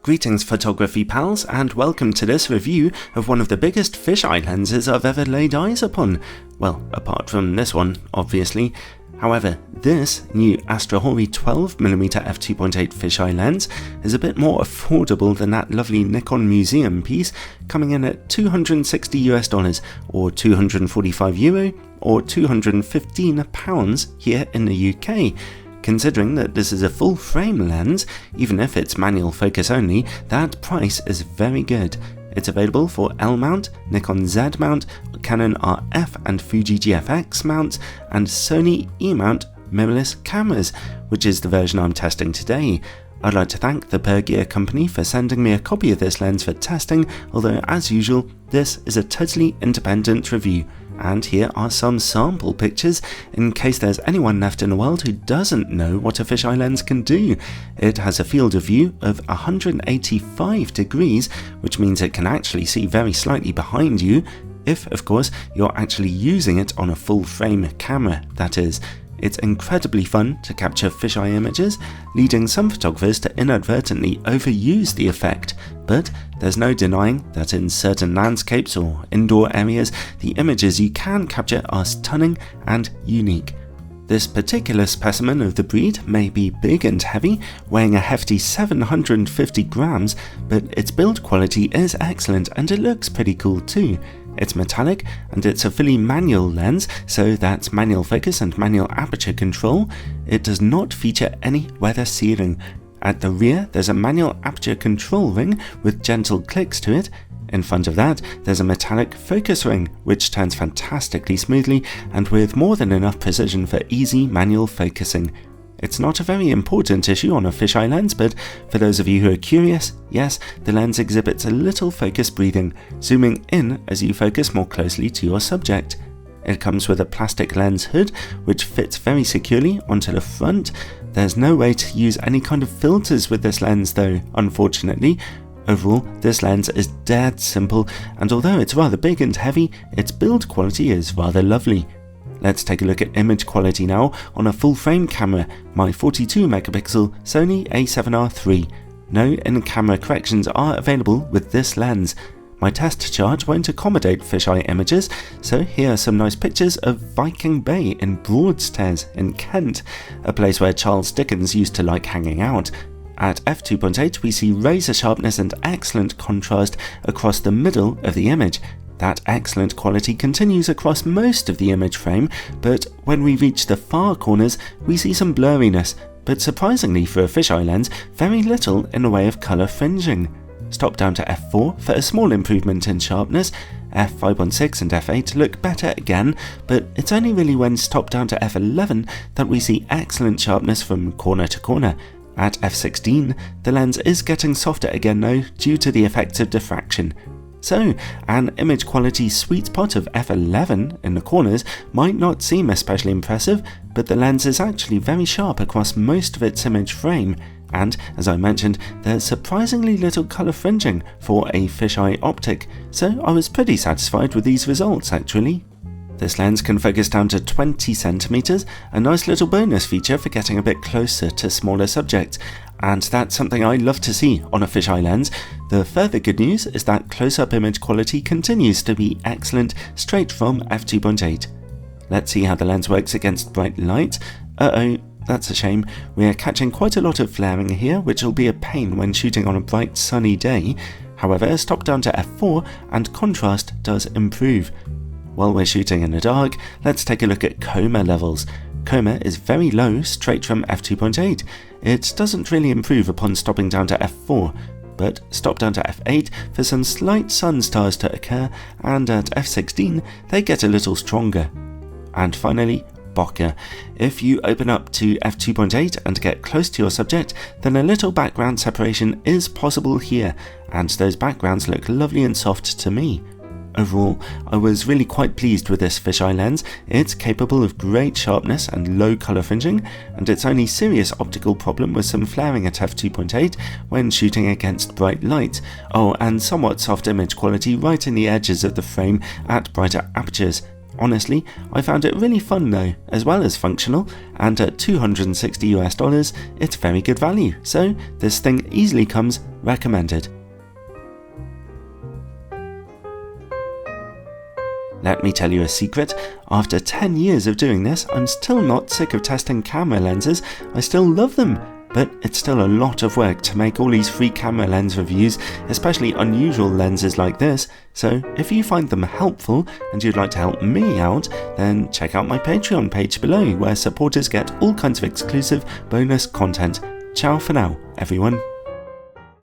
Greetings photography pals, and welcome to this review of one of the biggest fisheye lenses I've ever laid eyes upon. Well, apart from this one, obviously. However, this new Astrhori 12mm f2.8 fisheye lens is a bit more affordable than that lovely Nikon museum piece, coming in at $260 or €245 or £215 here in the UK. Considering that this is a full frame lens, even if it's manual focus only, that price is very good. It's available for L mount, Nikon Z mount, Canon RF and Fuji GFX mounts, and Sony E mount mirrorless cameras, which is the version I'm testing today. I'd like to thank the Pergear company for sending me a copy of this lens for testing, although as usual, this is a totally independent review. And here are some sample pictures in case there's anyone left in the world who doesn't know what a fisheye lens can do. It has a field of view of 185 degrees, which means it can actually see very slightly behind you, if of course you're actually using it on a full frame camera, that is. It's incredibly fun to capture fisheye images, leading some photographers to inadvertently overuse the effect, but there's no denying that in certain landscapes or indoor areas, the images you can capture are stunning and unique. This particular specimen of the breed may be big and heavy, weighing a hefty 750 grams, but its build quality is excellent and it looks pretty cool too. It's metallic and it's a fully manual lens, so that's manual focus and manual aperture control. It does not feature any weather sealing. At the rear there's a manual aperture control ring with gentle clicks to it. In front of that there's a metallic focus ring which turns fantastically smoothly and with more than enough precision for easy manual focusing. It's not a very important issue on a fisheye lens, but for those of you who are curious, yes, the lens exhibits a little focus breathing, zooming in as you focus more closely to your subject. It comes with a plastic lens hood, which fits very securely onto the front. There's no way to use any kind of filters with this lens though, unfortunately. Overall, this lens is dead simple, and although it's rather big and heavy, its build quality is rather lovely. Let's take a look at image quality now on a full frame camera, my 42 megapixel Sony a7R III. No in-camera corrections are available with this lens. My test charge won't accommodate fisheye images, so here are some nice pictures of Viking Bay in Broadstairs in Kent, a place where Charles Dickens used to like hanging out. At f2.8 we see razor sharpness and excellent contrast across the middle of the image. That excellent quality continues across most of the image frame, but when we reach the far corners we see some blurriness, but surprisingly for a fisheye lens, very little in the way of colour fringing. Stop down to f4 for a small improvement in sharpness. f5.6 and f8 look better again, but it's only really when stopped down to f11 that we see excellent sharpness from corner to corner. At f16, the lens is getting softer again though, due to the effects of diffraction. So, an image quality sweet spot of f11 in the corners might not seem especially impressive, but the lens is actually very sharp across most of its image frame, and as I mentioned, there's surprisingly little colour fringing for a fisheye optic, so I was pretty satisfied with these results actually. This lens can focus down to 20cm, a nice little bonus feature for getting a bit closer to smaller subjects, and that's something I love to see on a fisheye lens. The further good news is that close-up image quality continues to be excellent straight from f2.8. Let's see how the lens works against bright light. That's a shame. We're catching quite a lot of flaring here, which will be a pain when shooting on a bright sunny day. However, stop down to f4 and contrast does improve. While we're shooting in the dark, let's take a look at chroma levels. Chroma is very low straight from f2.8. It doesn't really improve upon stopping down to f4, but stop down to f8 for some slight sun stars to occur, and at f16 they get a little stronger. And finally, bokeh. If you open up to f2.8 and get close to your subject, then a little background separation is possible here, and those backgrounds look lovely and soft to me. Overall, I was really quite pleased with this fisheye lens. It's capable of great sharpness and low colour fringing, and its only serious optical problem was some flaring at f2.8 when shooting against bright light. Oh, and somewhat soft image quality right in the edges of the frame at brighter apertures. Honestly, I found it really fun though, as well as functional, and at $260 it's very good value, so this thing easily comes recommended. Let me tell you a secret, after 10 years of doing this, I'm still not sick of testing camera lenses. I still love them, but it's still a lot of work to make all these free camera lens reviews, especially unusual lenses like this. So if you find them helpful and you'd like to help me out, then check out my Patreon page below, where supporters get all kinds of exclusive bonus content. Ciao for now, everyone.